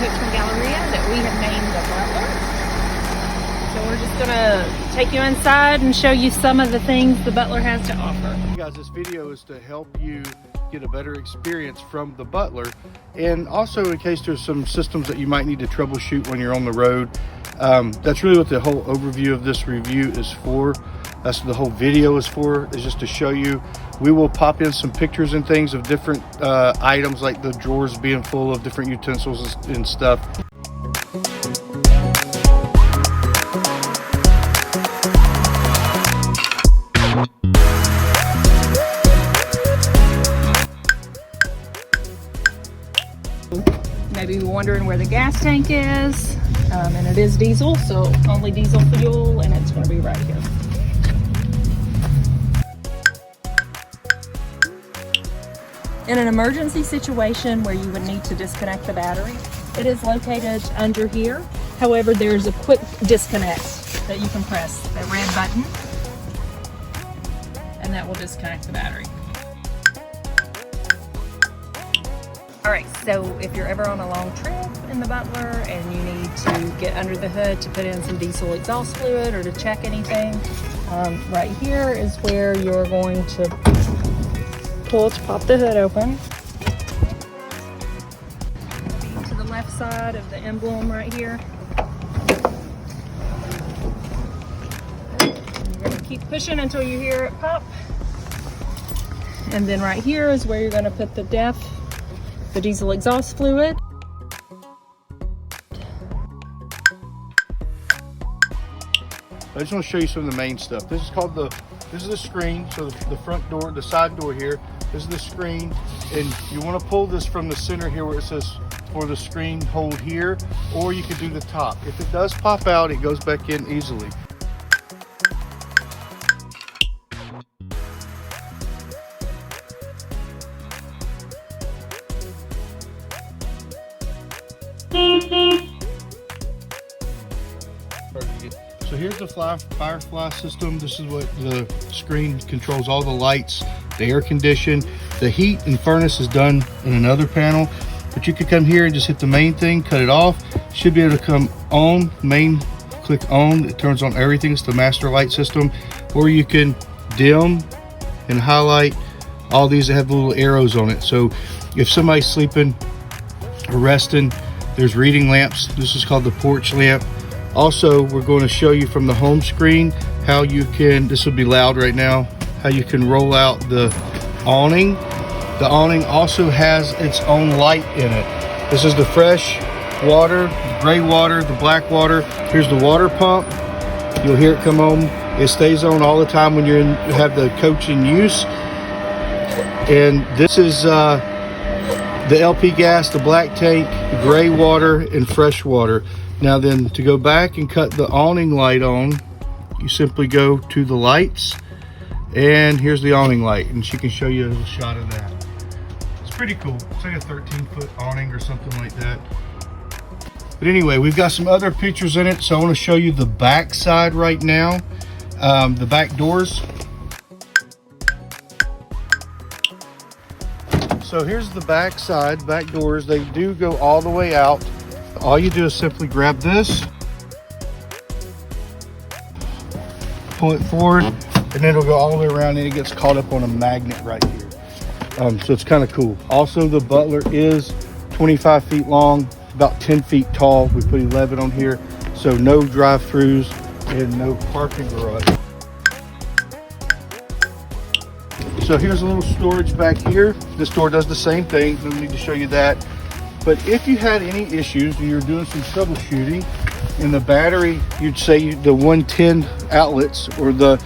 Coachman Galleria that we have named the Butler. So we're just gonna take you inside and show you some of the things the Butler has to offer. Hey guys, this video is to help you get a better experience from the Butler, and also in case there's some systems that you might need to troubleshoot when you're on the road. That's really what the whole overview of this review is for. That's what the whole video is for, is just to show you. We will pop in some pictures and things of different items, like the drawers being full of different utensils and stuff. Maybe you're wondering where the gas tank is, and it is diesel, so only diesel fuel, and it's going to be right here. In an emergency situation where you would need to disconnect the battery, it is located under here. However, there's a quick disconnect that you can press, that red button, and that will disconnect the battery. All right, so if you're ever on a long trip in the Butler and you need to get under the hood to put in some diesel exhaust fluid or to check anything, right here is where you're going to pull to pop the hood open. To the left side of the emblem right here. You're going to keep pushing until you hear it pop. And then right here is where you're going to put the diesel exhaust fluid. I just want to show you some of the main stuff. This is the screen, so the front door, the side door here, this is the screen, and you want to pull this from the center here where it says for the screen hold here, or you could do the top. If it does pop out, it goes back in easily. So here's the Firefly system. This is what the screen controls, all the lights, the air condition. The heat and furnace is done in another panel, but you could come here and just hit the main thing, cut it off. Should be able to come on, click on, it turns on everything. It's the master light system. Or you can dim and highlight all these that have little arrows on it. So if somebody's sleeping or resting, there's reading lamps. This is called the porch lamp. Also, we're going to show you from the home screen how you can, this will be loud right now, how you can roll out the awning. The awning also has its own light in it. This is the fresh water, the gray water, the black water. Here's the water pump. You'll hear it come on. It stays on all the time when you have the coach in use. And this is the LP gas, the black tank, the gray water, and fresh water. Now then, to go back and cut the awning light on, you simply go to the lights, and here's the awning light, and she can show you a shot of that. It's pretty cool. It's like a 13-foot awning or something like that. But anyway, we've got some other pictures in it, so I want to show you the back side right now, the back doors. So here's the back side, back doors. They do go all the way out. All you do is simply grab this, pull it forward, and then it'll go all the way around, and it gets caught up on a magnet right here. So it's kind of cool. Also, the Butler is 25 feet long, about 10 feet tall. We put 11 on here, so no drive-throughs and no parking garage. So here's a little storage back here. This door does the same thing. No need to show you that. But if you had any issues and you're doing some troubleshooting in the battery, you'd say the 110 outlets or the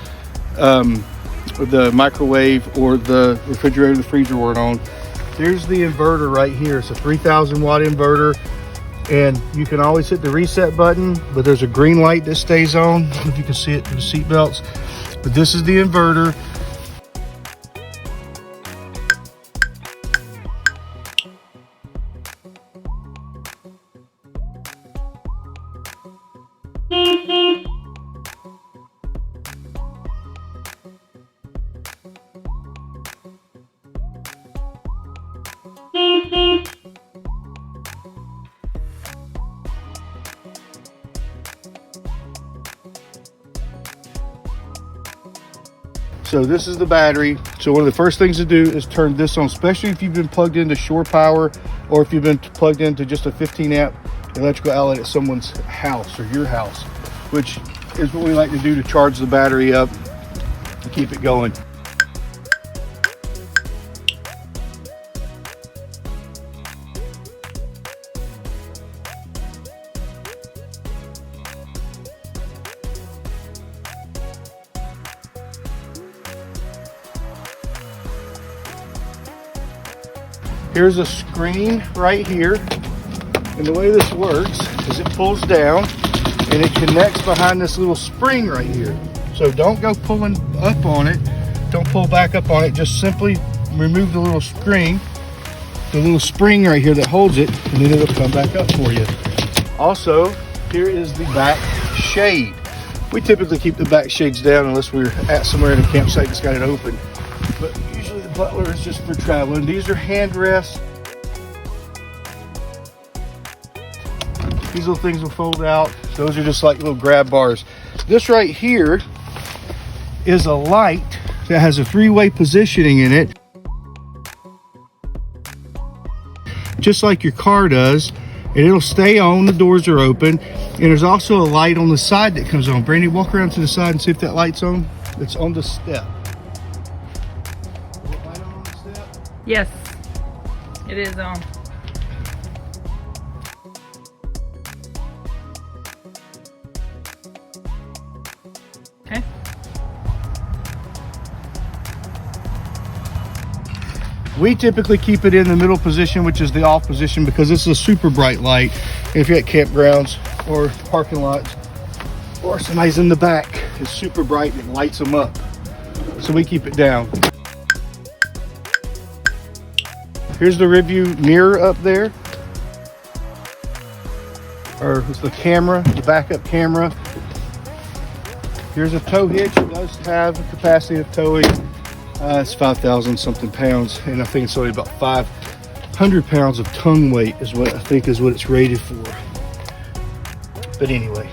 microwave or the refrigerator, the freezer weren't on. There's the inverter right here. It's a 3,000 watt inverter, and you can always hit the reset button, but there's a green light that stays on. I don't know if you can see it through the seat belts, but this is the inverter. So this is the battery. So one of the first things to do is turn this on, especially if you've been plugged into shore power or if you've been plugged into just a 15 amp electrical outlet at someone's house or your house, which is what we like to do to charge the battery up and keep it going. Here's a screen right here, and the way this works is it pulls down and it connects behind this little spring right here. So don't go pulling up on it, don't pull back up on it, just simply remove the little spring right here that holds it, and then it'll come back up for you. Also, here is the back shade. We typically keep the back shades down unless we're at somewhere in a campsite that's got it open, but usually the Butler is just for traveling. These are hand rests. These little things will fold out. Those are just like little grab bars. This right here is a light that has a three-way positioning in it, just like your car does, and it'll stay on. The doors are open, and there's also a light on the side that comes on. Brandy, walk around to the side and see if that light's on. It's on the step. Yes, it is on. Okay. We typically keep it in the middle position, which is the off position, because this is a super bright light. And if you're at campgrounds or parking lots or somebody's in the back, it's super bright and it lights them up. So we keep it down. Here's the rear view mirror up there, or it's the camera, the backup camera. Here's a tow hitch. It does have a capacity of towing. It's 5,000 something pounds, and I think it's only about 500 pounds of tongue weight is what I think is what it's rated for. But anyway.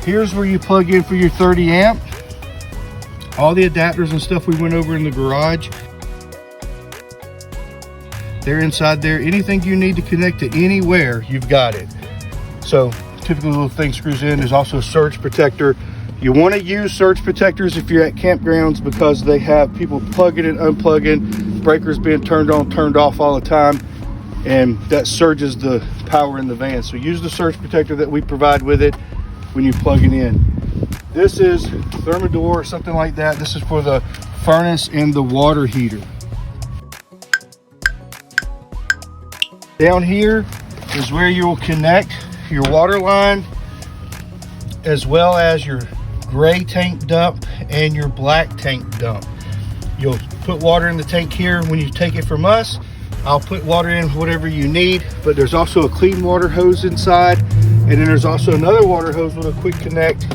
Here's where you plug in for your 30 amp. All the adapters and stuff we went over in the garage, they're inside there. Anything you need to connect to anywhere, you've got it. So typically the little thing screws in. There's also a surge protector. You want to use surge protectors if you're at campgrounds, because they have people plugging and unplugging, breakers being turned on, turned off all the time, and that surges the power in the van. So use the surge protector that we provide with it when you plug it in. This is Thermador or something like that. This is for the furnace and the water heater. Down here is where you will connect your water line, as well as your gray tank dump and your black tank dump. You'll put water in the tank here. When you take it from us, I'll put water in whatever you need, but there's also a clean water hose inside. And then there's also another water hose with a quick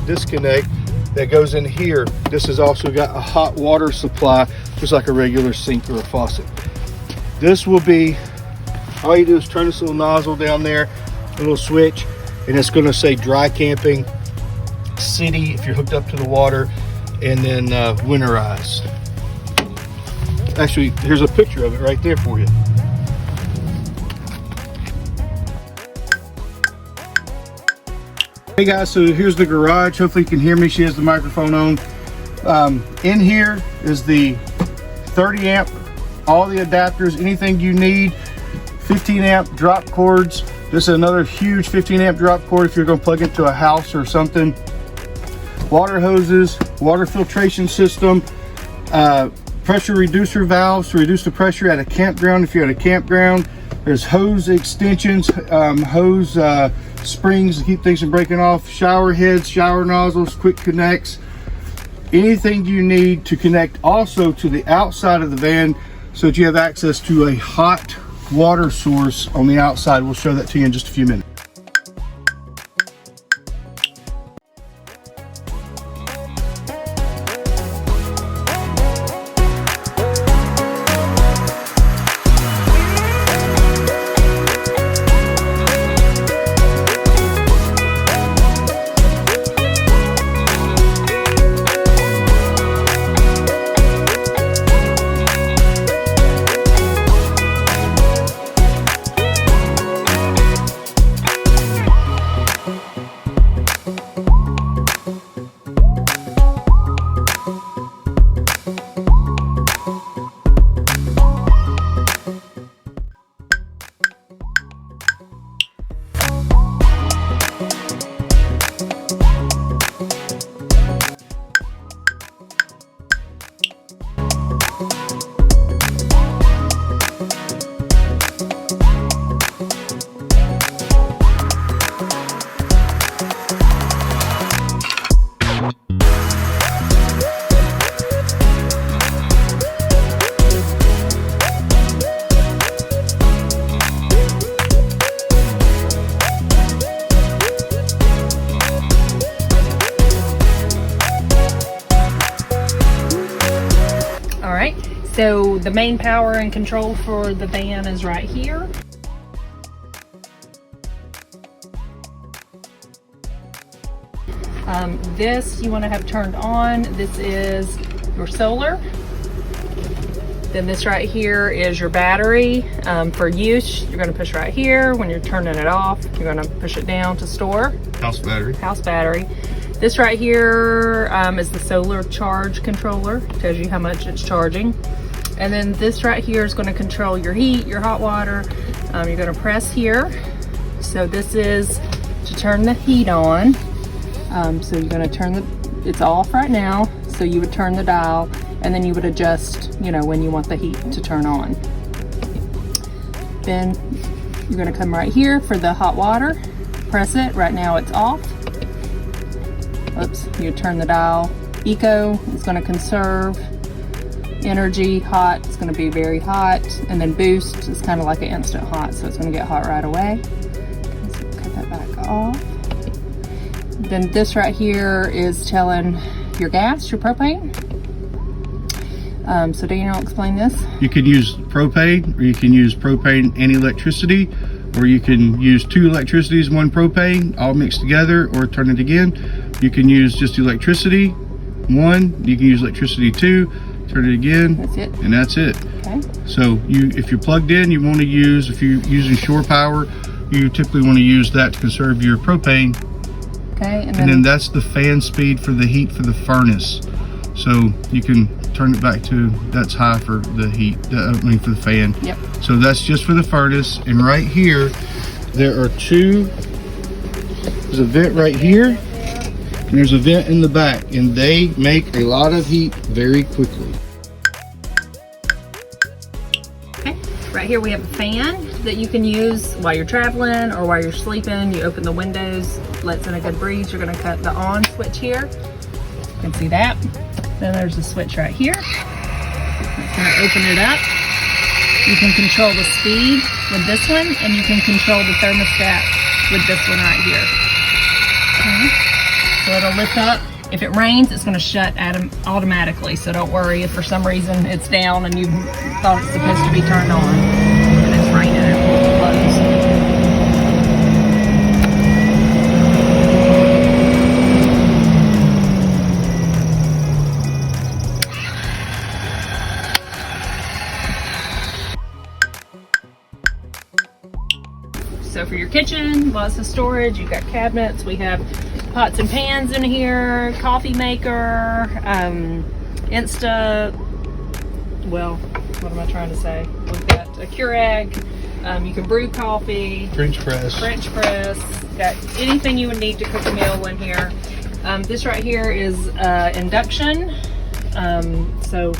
disconnect that goes in here. This has also got a hot water supply, just like a regular sink or a faucet. This will be, all you do is turn this little nozzle down there, a little switch, and it's gonna say dry camping, city if you're hooked up to the water, and then winterized. Actually, here's a picture of it right there for you. Hey guys, so here's the garage. Hopefully you can hear me. She has the microphone on. In here is the 30 amp, all the adapters, anything you need. 15 amp drop cords. This is another huge 15 amp drop cord if you're going to plug it to a house or something. Water hoses, water filtration system, pressure reducer valves to reduce the pressure at a campground if you're at a campground. There's hose extensions, hose springs to keep things from breaking off, shower heads, shower nozzles, quick connects, anything you need to connect also to the outside of the van so that you have access to a hot water source on the outside. We'll show that to you in just a few minutes. So the main power and control for the van is right here. This you want to have turned on. This is your solar. Then this right here is your battery for use. You're going to push right here. When you're turning it off, you're going to push it down to store. House battery. House battery. This right here is the solar charge controller. Tells you how much it's charging. And then this right here is going to control your heat, your hot water. You're going to press here. So this is to turn the heat on. So you're going to turn it's off right now. So you would turn the dial and then you would adjust, you know, when you want the heat to turn on. Then you're going to come right here for the hot water. Press it. Right now it's off. Oops, you turn the dial. Eco is going to conserve energy. Hot is going to be very hot. And then boost is kind of like an instant hot, so it's going to get hot right away. So cut that back off. Then this right here is telling your gas, your propane. So Daniel, explain this. You can use propane, or you can use propane and electricity, or you can use 2 electricities, 1 propane, all mixed together, or turn it again. You can use just electricity 1, you can use electricity 2, turn it again. That's it. And that's it. Okay. So if you're plugged in, you want to use, if you're using shore power, you typically want to use that to conserve your propane. Okay. And then that's the fan speed for the heat for the furnace. So you can turn it back to, that's high for the heat, for the fan. Yep. So that's just for the furnace. And right here, there are 2, there's a vent right here, and there's a vent in the back, and they make a lot of heat very quickly. Okay. Right here we have a fan that you can use while you're traveling or while you're sleeping. You open the windows, lets in a good breeze. You're going to cut the on switch here. You can see that. Then there's a switch right here. It's going to open it up. You can control the speed with this one, and you can control the thermostat with this one right here. Okay. So it'll lift up. If it rains, it's going to shut automatically. So don't worry if for some reason it's down and you thought it's supposed to be turned on and it's raining, it will close. So for your kitchen, lots of storage. You've got cabinets. We have pots and pans in here, coffee maker, well, what am I trying to say? We've got a Keurig. You can brew coffee. French press. Got anything you would need to cook a meal in here. This right here is induction. So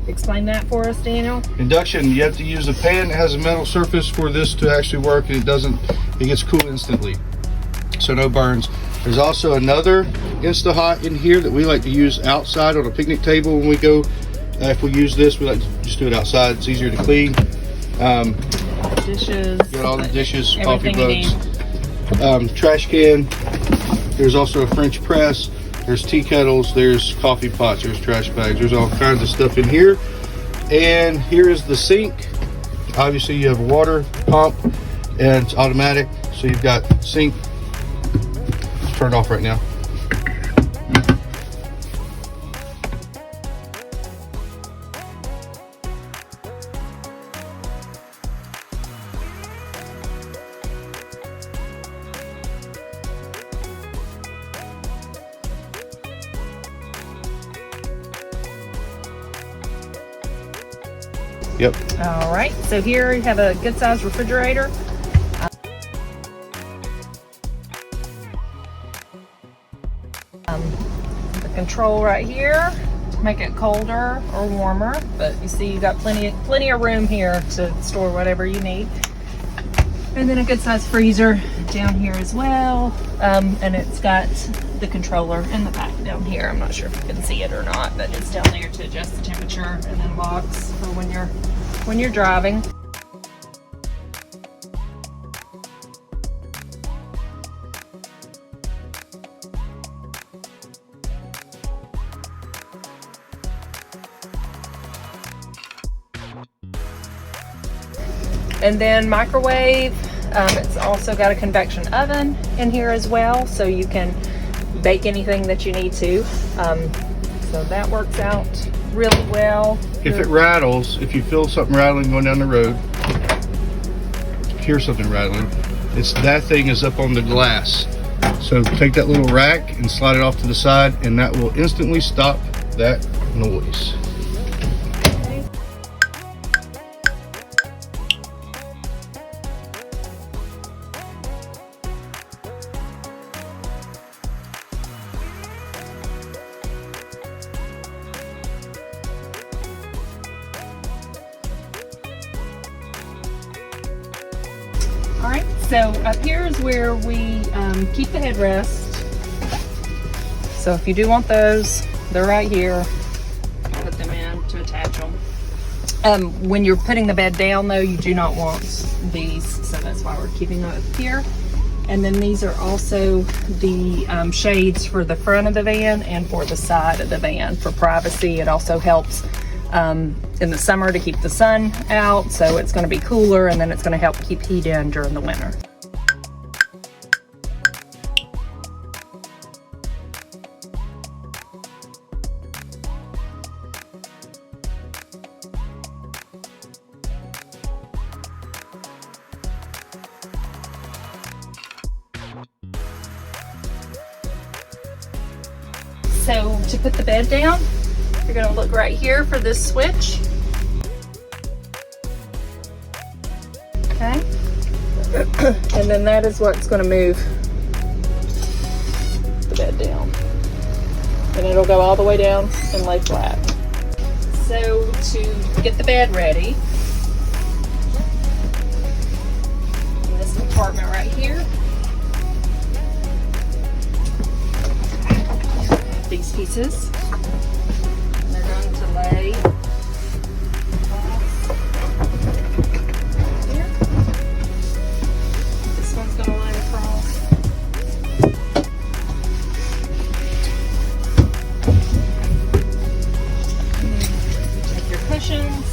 explain that for us, Daniel. Induction, you have to use a pan that has a metal surface for this to actually work, and it gets cool instantly. So no burns. There's also another Insta-Hot in here that we like to use outside on a picnic table when we go. If we use this, we like to just do it outside. It's easier to clean. Dishes. Got all the dishes, coffee everything mugs, trash can. There's also a French press. There's tea kettles. There's coffee pots. There's trash bags. There's all kinds of stuff in here. And here is the sink. Obviously, you have a water pump, and it's automatic. So you've got sink. It's turned off right now. Yep. All right, so here you have a good sized refrigerator. The control right here to make it colder or warmer, but you see you got plenty of room here to store whatever you need. And then a good sized freezer down here as well. And it's got the controller in the back down here. I'm not sure if you can see it or not, but it's down there to adjust the temperature, and then locks for when you're driving. And then microwave. It's also got a convection oven in here as well, so you can bake anything that you need to. So that works out really well. If it rattles, if you feel something rattling going down the road, hear something rattling, it's that thing is up on the glass. So take that little rack and slide it off to the side, and that will instantly stop that noise. All right, so up here is where we keep the headrest. So if you do want those, they're right here. Put them in to attach them. When you're putting the bed down though, you do not want these, so that's why we're keeping them up here. And then these are also the shades for the front of the van and for the side of the van for privacy. It also helps in the summer to keep the sun out, so it's going to be cooler, and then it's going to help keep heat in during the winter. So to put the bed down, you're going to look right here for this switch. Okay. And then that is what's going to move the bed down. And it'll go all the way down and lay flat. So to get the bed ready, in this compartment right here, these pieces, and they're going to lay here. This one's going to line across. Take your cushions.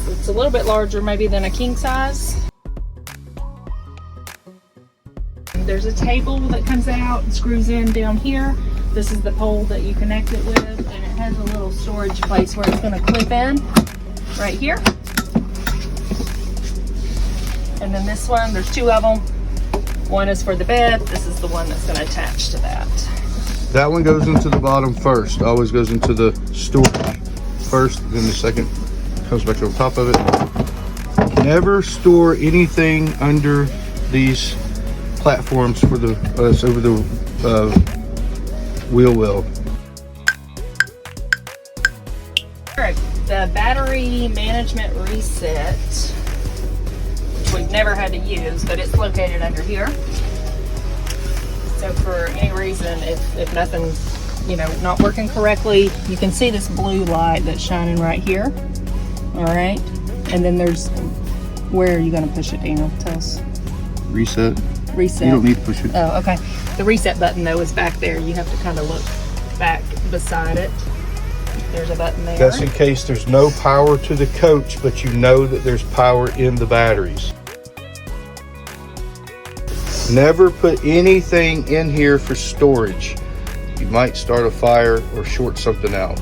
It's a little bit larger maybe than a king size. There's a table that comes out and screws in down here. This is the pole that you connect it with, and it has a little storage place where it's going to clip in right here. And then this one, there's two of them. One is for the bed. This is the one that's going to attach to that. That one goes into the bottom first. Always goes into the storage first, then the second comes back on top of it. Never store anything under these platforms for the over the wheel well. All right, the battery management reset, which we've never had to use, but it's located under here. So for any reason, if nothing's, you know, not working correctly, you can see this blue light that's shining right here. All right, and then there's, where are you going to push it, Daniel? Tell us. Reset. Reset. You don't need to push it. Oh, okay. The reset button though is back there. You have to kind of look back beside it. There's a button there. That's in case there's no power to the coach, but you know that there's power in the batteries. Never put anything in here for storage. You might start a fire or short something out.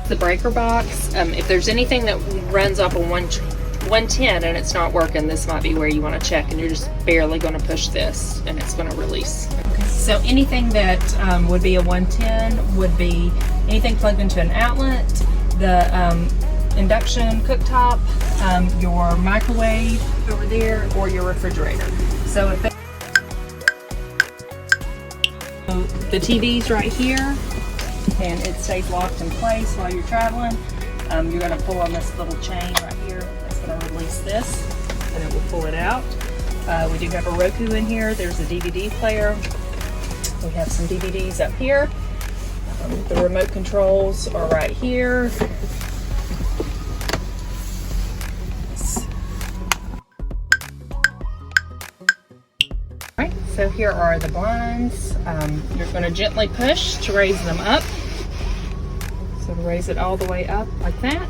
the breaker box. If there's anything that runs off of 110 and it's not working, this might be where you want to check, and you're just barely going to push this and it's going to release. Okay. So anything that would be a 110 would be anything plugged into an outlet, the induction cooktop, your microwave over there, or your refrigerator. So if the TV's right here, and it stays locked in place while you're traveling. You're going to pull on this little chain right here. That's going to release this, and it will pull it out. We do have a Roku in here. There's a DVD player. We have some DVDs up here. The remote controls are right here. Alright, so here are the blinds. You're going to gently push to raise them up. So to raise it all the way up like that.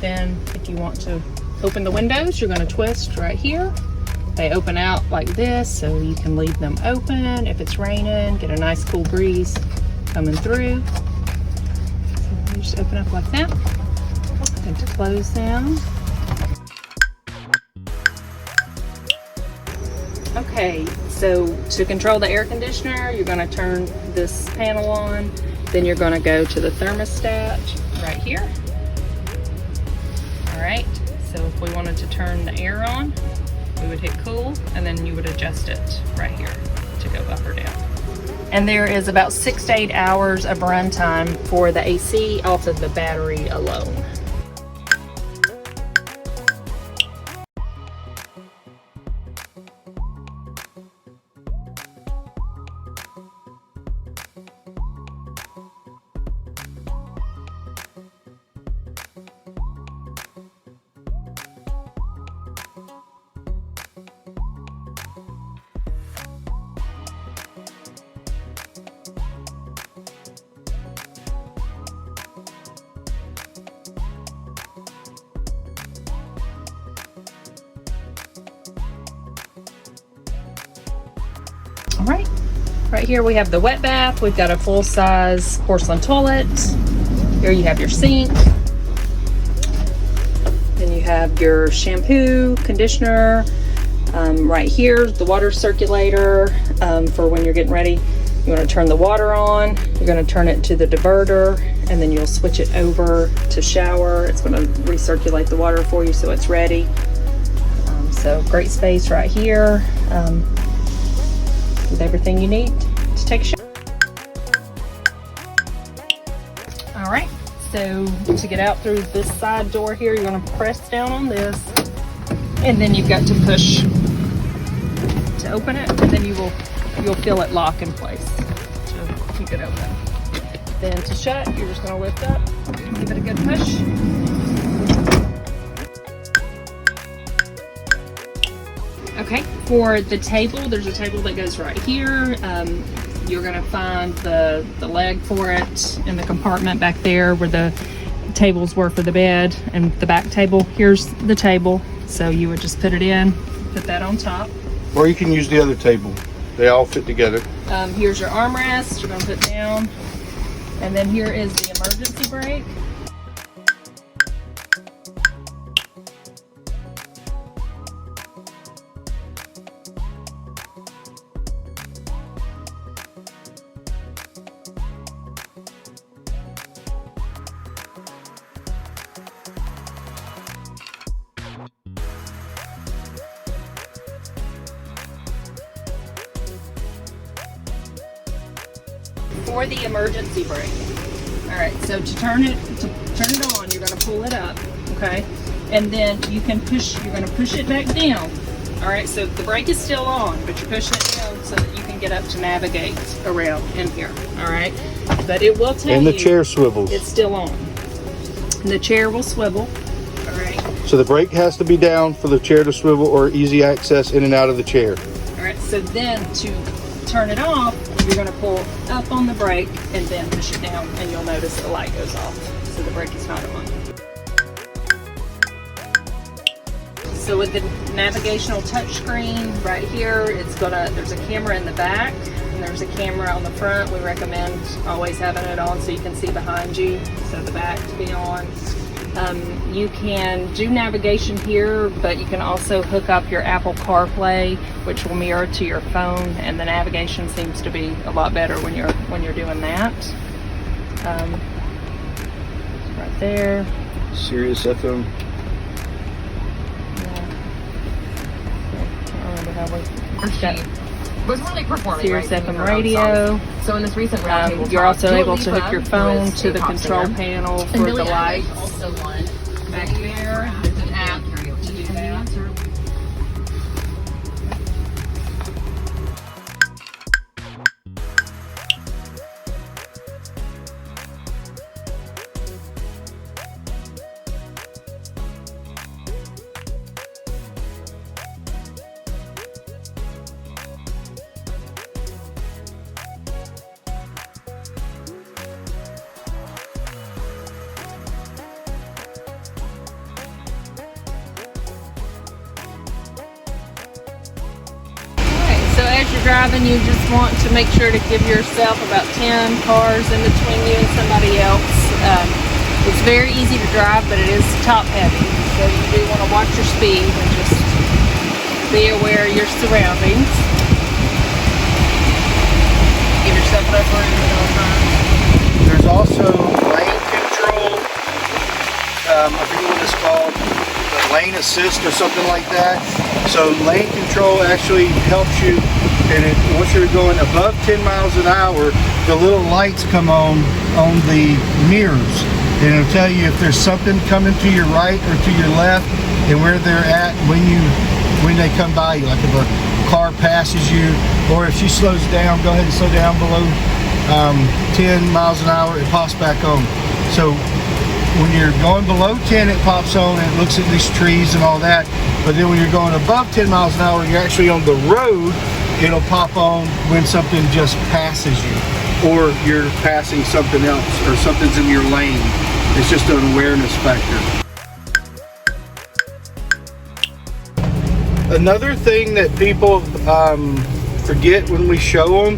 Then if you want to open the windows, you're going to twist right here. They open out like this, so you can leave them open if it's raining, get a nice cool breeze coming through. So you just open up like that. And to close them. Okay, so to control the air conditioner, you're going to turn this panel on. Then you're going to go to the thermostat right here. All right, so if we wanted to turn the air on, we would hit cool, and then you would adjust it right here to go up or down. And there is about 6 to 8 hours of run time for the AC off of the battery alone. All right, right here we have the wet bath. We've got a full-size porcelain toilet. Here you have your sink. Then you have your shampoo, conditioner. Right here, the water circulator for when you're getting ready. You want to turn the water on. You're going to turn it to the diverter, and then you'll switch it over to shower. It's going to recirculate the water for you so it's ready. So great space right here. With everything you need to take a shower. All right, so to get out through this side door here, you're going to press down on this, and then you've got to push to open it, and then you'll feel it lock in place to keep it open. Then to shut, you're just going to lift up, give it a good push. Okay, for the table, there's a table that goes right here. You're going to find the leg for it in the compartment back there where the tables were for the bed, and the back table. Here's the table. So you would just put it in, put that on top. Or you can use the other table. They all fit together. Here's your armrest you're going to put down. And then here is the emergency brake. For the emergency brake. All right, so to turn it on, you're going to pull it up, okay? And then you're going to push it back down. All right, so the brake is still on, but you're pushing it down so that you can get up to navigate around in here, all right? But it will tell you. And the chair swivels. It's still on. And the chair will swivel, all right? So the brake has to be down for the chair to swivel, or easy access in and out of the chair. All right, so then to turn it off, you're going to pull up on the brake and then push it down, and you'll notice the light goes off. So the brake is not on. So with the navigational touchscreen right here, there's a camera in the back. and there's a camera on the front. We recommend always having it on so you can see behind you, so the back to be on. You can do navigation here, but you can also hook up your Apple CarPlay, which will mirror to your phone, and the navigation seems to be a lot better when you're doing that. Right there. Sirius FM. Was really performing. Sirius FM radio. So in this recent round, You're also able to hook your phone to the control panel for the lights. Also one Back there, there's an app to do that. So as you're driving, you just want to make sure to give yourself about 10 cars in between you and somebody else. It's very easy to drive, but it is top heavy. So you do want to watch your speed and just be aware of your surroundings. Give yourself enough room at all times. There's also lane control. I forget what it's called, lane assist or something like that. So lane control actually helps you, and once you're going above 10 miles an hour, the little lights come on the mirrors, and it'll tell you if there's something coming to your right or to your left, and where they're at when they come by you. Like if a car passes you, or if she slows down, go ahead and slow down below 10 miles an hour, it pops back on. So when you're going below 10, it pops on and it looks at these trees and all that. But then when you're going above 10 miles an hour and you're actually on the road, it'll pop on when something just passes you, or you're passing something else, or something's in your lane. It's just an awareness factor. Another thing that people forget when we show them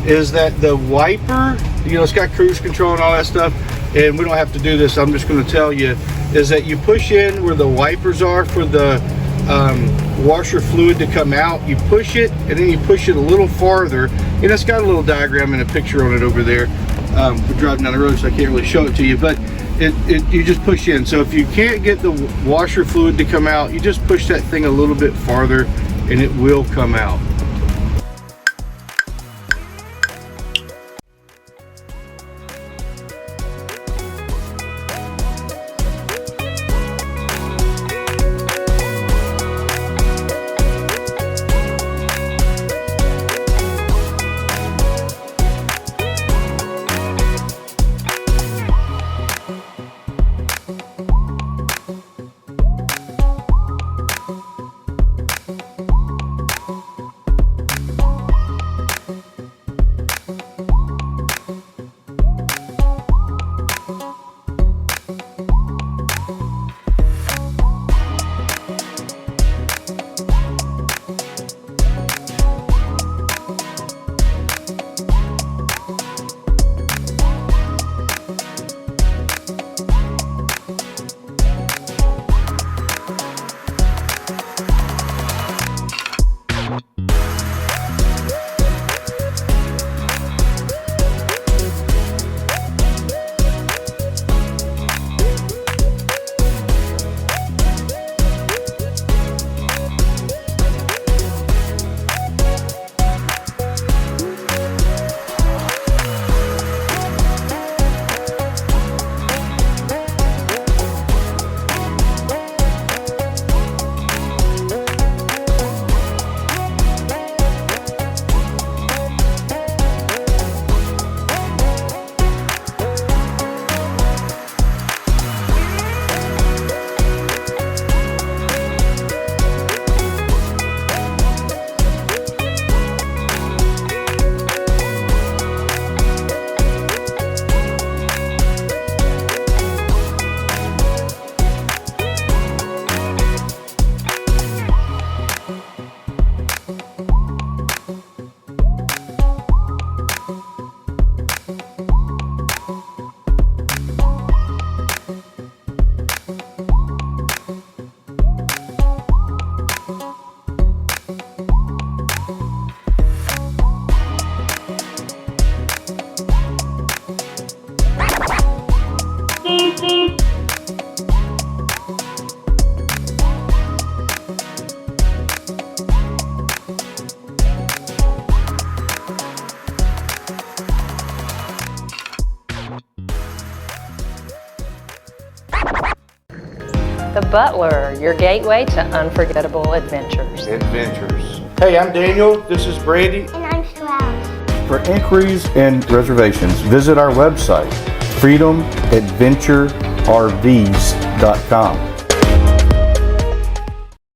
is that the wiper, it's got cruise control and all that stuff, and we don't have to do this, I'm just going to tell you, is that you push in where the wipers are for the washer fluid to come out. You push it, and then you push it a little farther, and it's got a little diagram and a picture on it over there. We're driving down the road, so I can't really show it to you, but you just push in. So if you can't get the washer fluid to come out, you just push that thing a little bit farther and it will come out. The Butler, your gateway to unforgettable adventures. Hey, I'm Daniel. This is Brandy. And I'm Strauss. For inquiries and reservations, visit our website, freedomadventurervs.com.